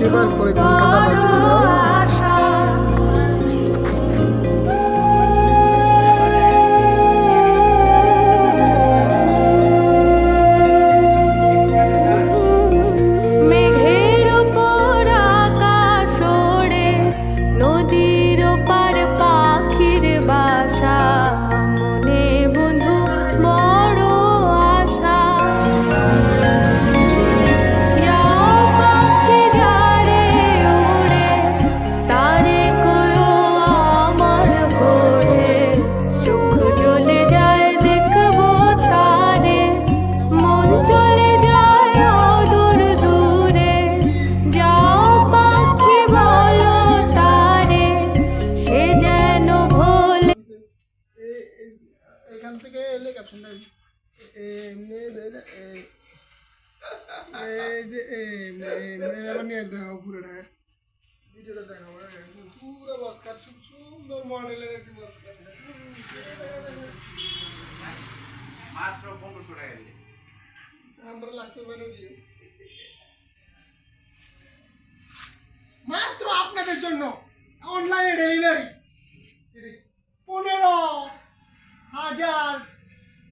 সেবার পরে কলকাতা বাজে মেঘের ওপর আকাশ ওড়ে, নদীর ওপার পাখির বাসা, মনে বন্ধু বড় আশা। যাও পাখি যারে ওড়ে, তারে কয়ো আমার ঘরে, চোখ জ্বলে যায় দেখবো তারে, মন চলে যায় অদূর দূরে। যাও পাখি বলো তারে, সে যেন ভোলে। এখান থেকে এলে ক্যাপশনটা এমনি এই যে আবার নিয়ে দেখাও পুরোটা ভিডিওটা দেখাও পুরো বাস কাট সুন্দর মডেলের একটি বাস কাট মাত্র 1500 টাকা দিয়ে আমরা লাস্টে মেরে দিও মাত্র আপনাদের জন্য অনলাইনে ডেলিভারি 15,000